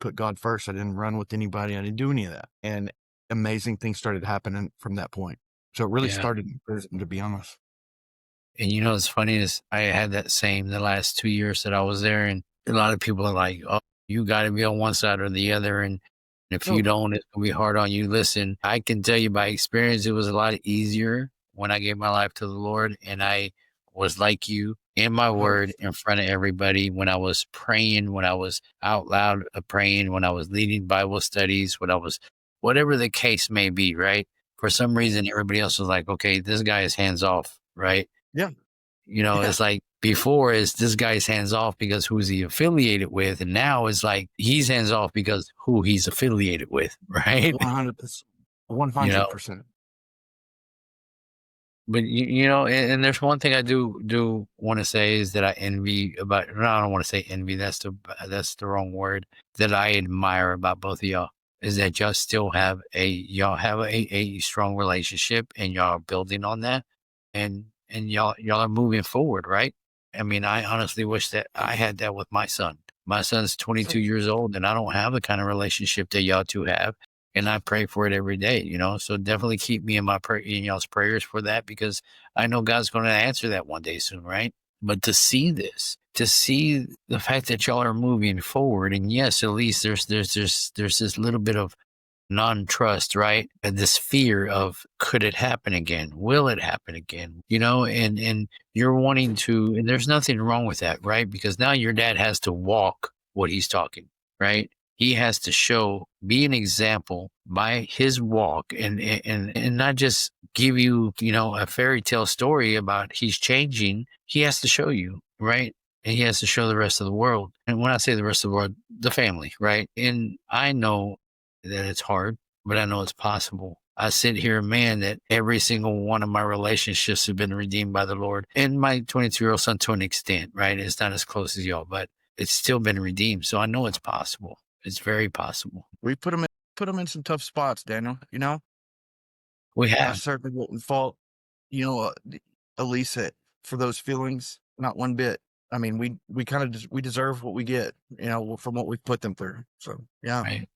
put God first. I didn't run with anybody. I didn't do any of that. And amazing things started happening from that point. So it really Yeah. started in prison, to be honest. And what's funny is I had that same the last 2 years that I was there, and a lot of people are like, "Oh, you got to be on one side or the other, and if you don't, it's gonna be hard on you." Listen, I can tell you by experience, it was a lot easier when I gave my life to the Lord, and I was like you in my word in front of everybody. When I was praying, when I was out loud praying, when I was leading Bible studies, when I was whatever the case may be, right? For some reason, everybody else was like, "Okay, this guy is hands off," right? Yeah. It's like before is this guy's hands off because who's he affiliated with? And now it's like he's hands off because who he's affiliated with, right? 100%. You know, 100%. but and there's one thing I do want to say is that I envy about, no, I don't want to say envy. That's the wrong word. That I admire about both of y'all is that y'all still have a strong relationship and y'all are building on that. And y'all are moving forward, right? I mean, I honestly wish that I had that with my son. My son's 22 years old, and I don't have the kind of relationship that y'all two have. And I pray for it every day, So definitely keep me in y'all's prayers for that, because I know God's going to answer that one day soon, right? But to see the fact that y'all are moving forward, and yes, at least there's this little bit of non-trust, right? And this fear of, could it happen again? Will it happen again? And you're wanting to, and there's nothing wrong with that, right? Because now your dad has to walk what he's talking, right? He has to be an example by his walk, and not just give you, a fairy tale story about he's changing. He has to show you, right? And he has to show the rest of the world. And when I say the rest of the world, the family, right? And I know that it's hard, but I know it's possible. I sit here, man, that every single one of my relationships have been redeemed by the Lord, and my 22-year-old son to an extent, right? It's not as close as y'all, but it's still been redeemed. So I know it's possible. It's very possible. We put them in some tough spots, Daniel, We I have. certainly wouldn't fault, Elise for those feelings, not one bit. I mean, we kind of we deserve what we get, from what we've put them through. So yeah. Right.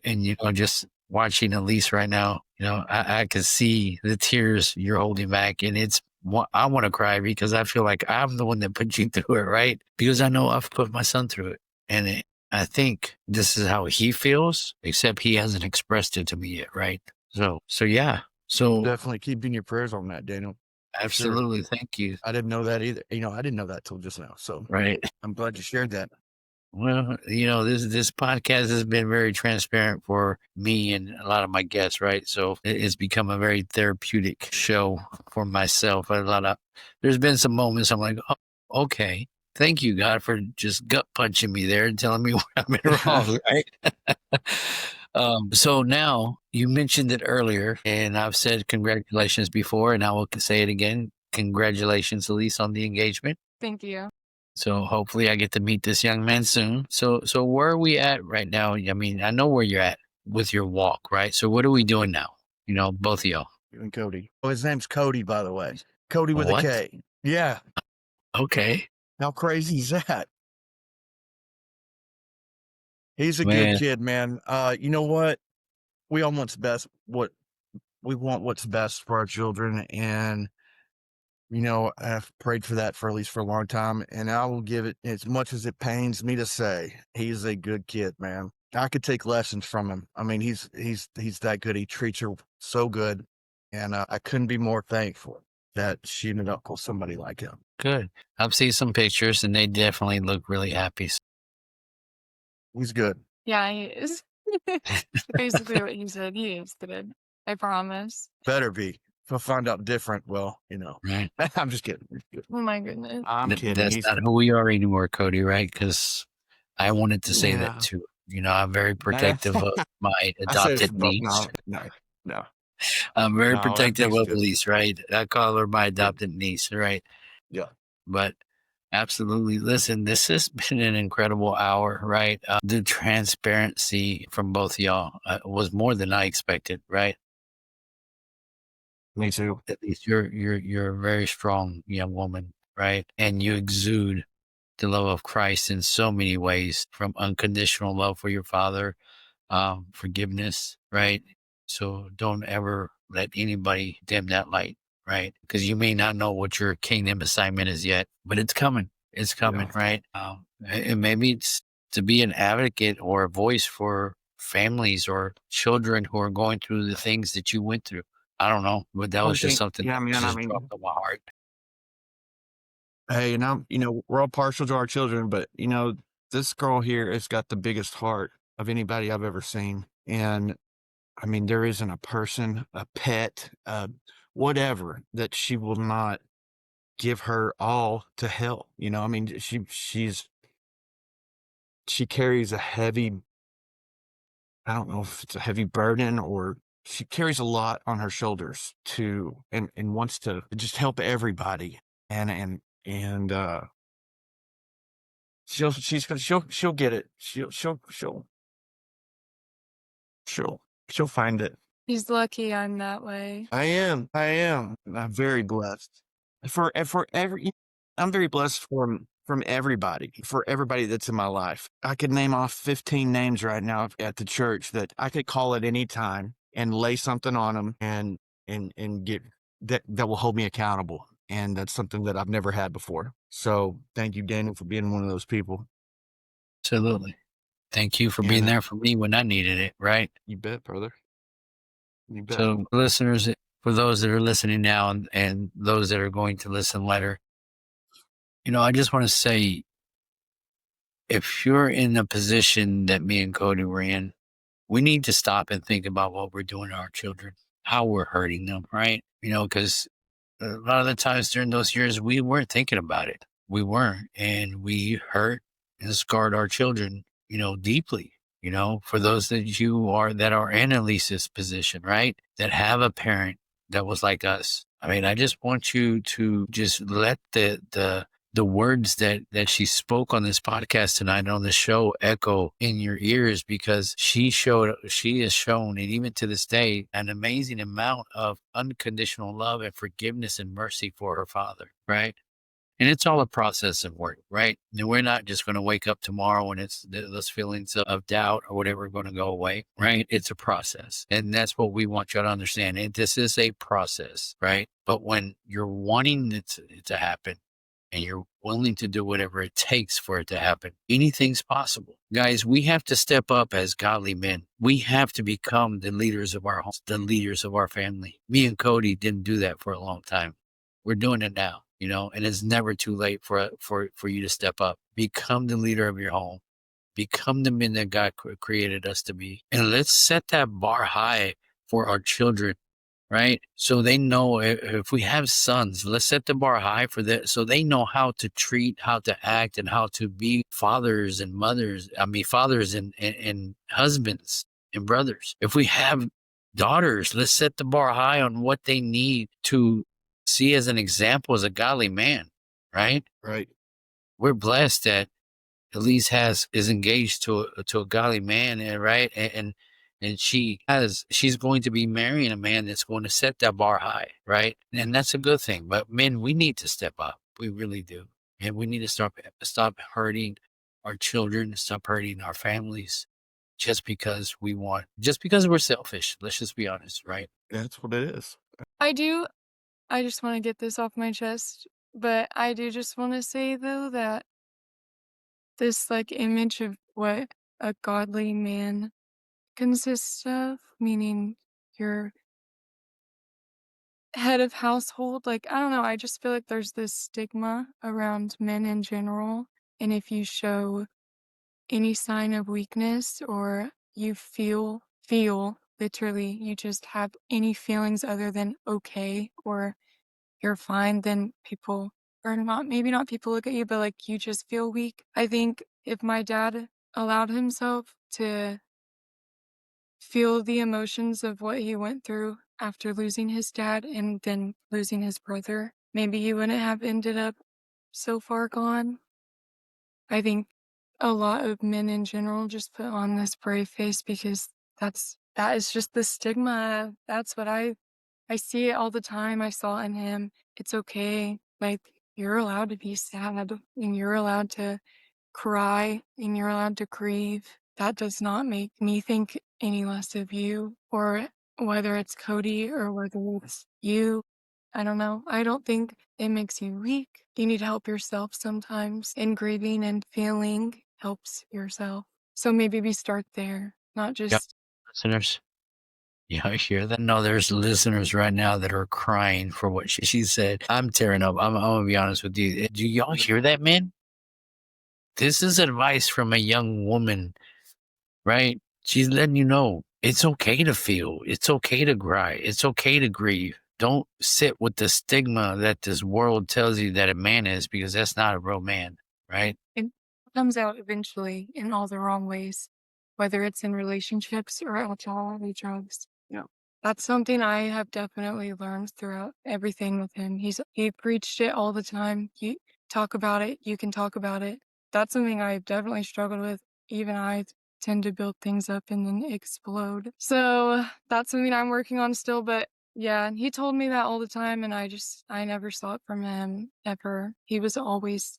And just watching Elise right now, I can see the tears you're holding back, and I want to cry because I feel like I'm the one that put you through it, right? Because I know I've put my son through it, and I think this is how he feels, except he hasn't expressed it to me yet, right? So yeah. So definitely keeping your prayers on that, Daniel. Absolutely. Sure. Thank you. I didn't know that either. I didn't know that till just now. So right. I'm glad you shared that. Well, this podcast has been very transparent for me and a lot of my guests, right? So it's become a very therapeutic show for myself. There's been some moments I'm like, oh, okay, Thank you, God, for just gut punching me there and telling me where I've been wrong, right? So now you mentioned it earlier, and I've said congratulations before, and I will say it again. Congratulations, Elise, on the engagement. Thank you. So hopefully I get to meet this young man soon. So where are we at right now? I mean, I know where you're at with your walk, right? So what are we doing now? You know, both of y'all. You and Cody. Oh, his name's Cody, by the way. Cody with What? a K. Yeah. Okay. How crazy is that? He's a Man. good kid, man. You know what? We all want best. We want what's best for our children, and you know, I've prayed for that for at least for a long time, and I will give it as much as it pains me to say. He's a good kid, man. I could take lessons from him. I mean, he's that good. He treats her so good, and I couldn't be more thankful that she ended up with somebody like him. Good. I've seen some pictures, and they definitely look really happy. He's good. Yeah, he is. Basically what he said. He is good. I promise. Better be. If I find out different, well, you know. Right. I'm just kidding. Oh my goodness. I'm kidding. That's He's not who we are anymore, Cody, right? Because I wanted to say Yeah. that too. You know, I'm very protective of my I said it adopted for both. niece. No. I'm very No, protective he's of good. Elise, right? I call her my adopted niece, right? Yeah. But absolutely. Listen, this has been an incredible hour, right? The transparency from both of y'all was more than I expected, right? Me too. At least you're a very strong young woman, right? And you exude the love of Christ in so many ways, from unconditional love for your father, forgiveness, right? So don't ever let anybody dim that light, right? Because you may not know what your kingdom assignment is yet, but it's coming. It's coming, Yeah. right? And maybe it's to be an advocate or a voice for families or children who are going through the things that you went through. I don't know, but that was just something Yeah, that man. I just mean, dropped on my heart. hey, and I'm, you know, we're all partial to our children, but you know, this girl here has got the biggest heart of anybody I've ever seen. And I mean, there isn't a person, a pet, whatever that she will not give her all to help. You know, I mean, she carries a heavy, I don't know if it's a heavy burden or she carries a lot on her shoulders and wants to just help everybody. And she'll get it. She'll find it. He's lucky I'm that way. I am. I'm very blessed. For every, I'm very blessed from everybody that's in my life. I could name off 15 names right now at the church that I could call at any time and lay something on them and get that will hold me accountable. And that's something that I've never had before. So thank you, Daniel, for being one of those people. Absolutely. Thank you for being there for me when I needed it, right? You bet, brother. You bet. So, listeners, for those that are listening now and those that are going to listen later, you know, I just want to say, if you're in the position that me and Cody were in, we need to stop and think about what we're doing to our children, how we're hurting them, right? You know, because a lot of the times during those years, we weren't thinking about it. We weren't. And we hurt and scarred our children, you know, deeply. You know, for those that are in Elise's position, right? That have a parent that was like us. I mean, I just want you to just let the words that she spoke on this podcast tonight on the show echo in your ears, because she has shown, and even to this day, an amazing amount of unconditional love and forgiveness and mercy for her father, right? And it's all a process of work, right? And we're not just going to wake up tomorrow and those feelings of doubt or whatever are going to go away, right? It's a process. And that's what we want you to understand. And this is a process, right? But when you're wanting it to happen, and you're willing to do whatever it takes for it to happen, anything's possible. Guys, we have to step up as godly men. We have to become the leaders of our homes, the leaders of our family. Me and Cody didn't do that for a long time. We're doing it now, you know, and it's never too late for you to step up. Become the leader of your home. Become the men that God created us to be. And let's set that bar high for our children, right? So they know if we have sons, let's set the bar high for that, so they know how to treat, how to act, and how to be fathers and mothers. I mean, fathers and husbands and brothers. If we have daughters, let's set the bar high on what they need to see as an example as a godly man, right? Right. We're blessed that Elise is engaged to a godly man, and right, and she's going to be marrying a man that's going to set that bar high, right? And that's a good thing. But men, we need to step up. We really do, and we need to stop hurting our children, stop hurting our families, just because we're selfish. Let's just be honest, right? That's what it is. I just want to get this off my chest, but I do just want to say though that this like image of what a godly man consists of, meaning your head of household, like I don't know, I just feel like there's this stigma around men in general, and if you show any sign of weakness or you feel literally you just have any feelings other than okay or you're fine, then people, or not, maybe not people look at you, but like you just feel weak. I think if my dad allowed himself to feel the emotions of what he went through after losing his dad and then losing his brother, maybe he wouldn't have ended up so far gone. I think a lot of men in general just put on this brave face because that is just the stigma. That's what I see it all the time. I saw it in him. It's okay. Like you're allowed to be sad and you're allowed to cry and you're allowed to grieve. That does not make me think any less of you, or whether it's Cody or whether it's you. I don't know. I don't think it makes you weak. You need to help yourself sometimes, and grieving and feeling helps yourself. So maybe we start there, not Yep, just listeners. Yeah, I hear that. No, there's listeners right now that are crying for what she said. I'm tearing up. I'm gonna be honest with you. Do y'all hear that, man? This is advice from a young woman, right? She's letting you know it's okay to feel. It's okay to cry. It's okay to grieve. Don't sit with the stigma that this world tells you that a man is, because that's not a real man, right? it comes out eventually in all the wrong ways, whether it's in relationships or alcohol or drugs. Yeah. That's something I have definitely learned throughout everything with him. He preached it all the time. You talk about it, you can talk about it. That's something I've definitely struggled with. Even I tend to build things up and then explode. So that's something I'm working on still, but yeah, he told me that all the time and I never saw it from him ever. He was always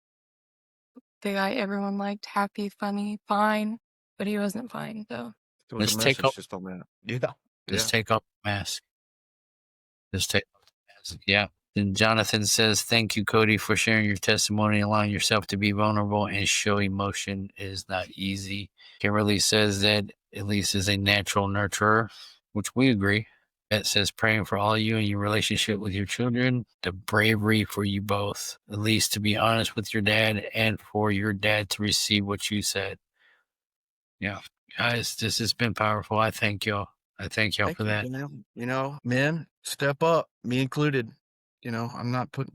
the guy everyone liked, happy, funny, fine, but he wasn't fine though. There was Let's a take message off. just on that. Yeah. Just take off the mask. Just take off the mask. Yeah. And Jonathan says, "Thank you, Cody, for sharing your testimony, allowing yourself to be vulnerable and show emotion is not easy." Kimberly says that Elise is a natural nurturer, which we agree. That says, "Praying for all of you and your relationship with your children, the bravery for you both, Elise, to be honest with your dad, and for your dad to receive what you said." Yeah, guys, this has been powerful. I thank y'all. I thank y'all Thank for you. that. Men, step up, me included. I'm not putting,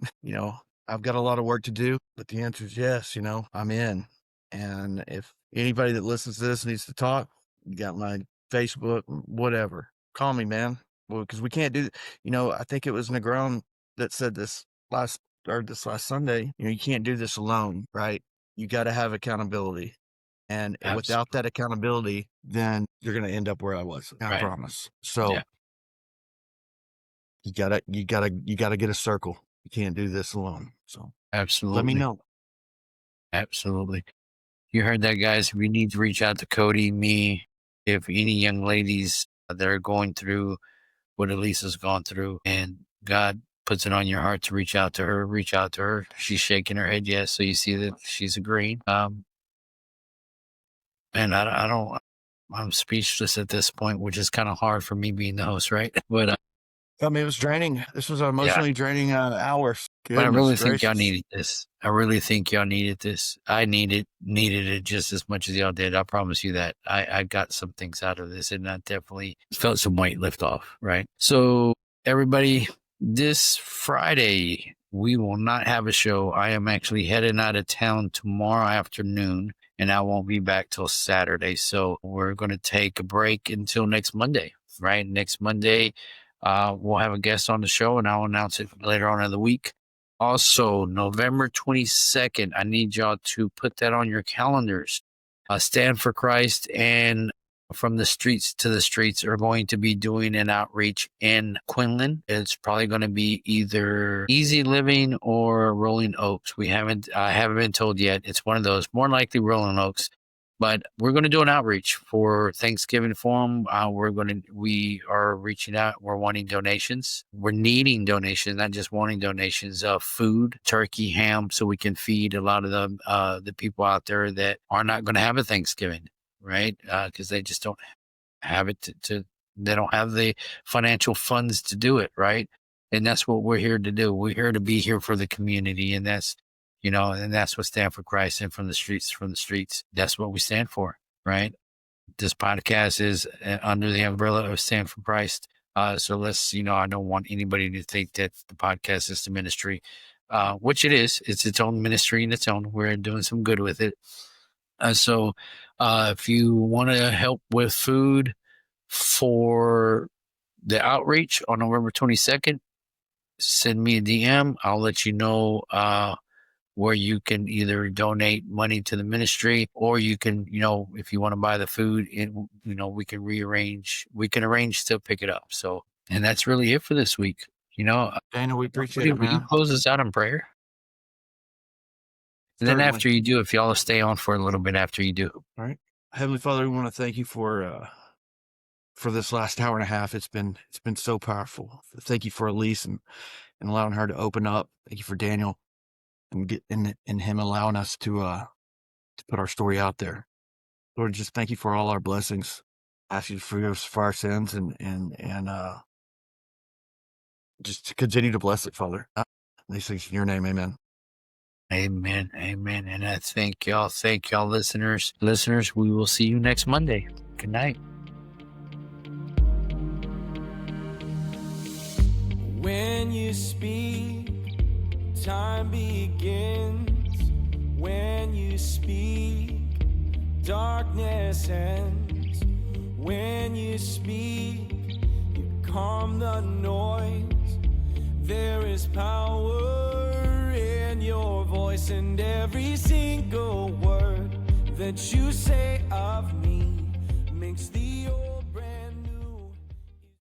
I've got a lot of work to do, but the answer is yes, I'm in. And if anybody that listens to this needs to talk, you got my Facebook, whatever. Call me, man. Well, because we can't do, I think it was Negron that said this last Sunday, you can't do this alone, right? You got to have accountability. And without that accountability, then you're going to end up where I was. I Right. promise. So Yeah. you gotta get a circle. You can't do this alone. So Absolutely. let me know. Absolutely. You heard that, guys. If you need to reach out to Cody, me, if any young ladies that are going through what Elise has gone through and God puts it on your heart to reach out to her, reach out to her. She's shaking her head yes. So you see that she's agreeing. And I'm speechless at this point, which is kind of hard for me being the host, right? But I mean, it was draining. This was an emotionally draining hour. but I Goodness really gracious. think y'all needed this. I really think y'all needed this. I needed it just as much as y'all did. I promise you that. I got some things out of this, and I definitely felt some weight lift off, right? So everybody, this Friday, we will not have a show. I am actually heading out of town tomorrow afternoon, and I won't be back till Saturday. So we're going to take a break until next Monday, right? Next Monday, we'll have a guest on the show, and I'll announce it later on in the week. Also, November 22nd, I need y'all to put that on your calendars. Stand for Christ and From the Streets to the Streets are going to be doing an outreach in Quinlan. It's probably going to be either Easy Living or Rolling Oaks. I haven't been told yet. It's one of those, more likely Rolling Oaks. But we're going to do an outreach for Thanksgiving for them. We are reaching out. We're wanting donations. We're needing donations, not just wanting donations of food, turkey, ham, so we can feed a lot of the people out there that are not going to have a Thanksgiving, right? Because they just don't have it they don't have the financial funds to do it, right? And that's what we're here to do. We're here to be here for the community, and that's what Stand for Christ and From the Streets. That's what we stand for, right? This podcast is under the umbrella of Stand for Christ. So let's, I don't want anybody to think that the podcast is the ministry, which it is. It's its own ministry in its own. We're doing some good with it. So if you want to help with food for the outreach on November 22nd, send me a DM. I'll let you know where you can either donate money to the ministry, or you can, if you want to buy the food, we can arrange to pick it up. So, and that's really it for this week. Daniel, we appreciate it, man. Will you close us out in prayer? And then after you do, if y'all stay on for a little bit after you do. All right. Heavenly Father, we want to thank you for this last hour and a half. It's been so powerful. Thank you for Elise and allowing her to open up. Thank you for Daniel and get in him allowing us to put our story out there. Lord, just thank you for all our blessings. Ask you to forgive us for our sins and just to continue to bless it, Father. These things in your name, amen. Amen. Amen. And I thank y'all, listeners. Listeners, we will see you next Monday. Good night. When you speak, time begins. When you speak, darkness ends. When you speak, you calm the noise. There is power in your voice, and every single word that you say of me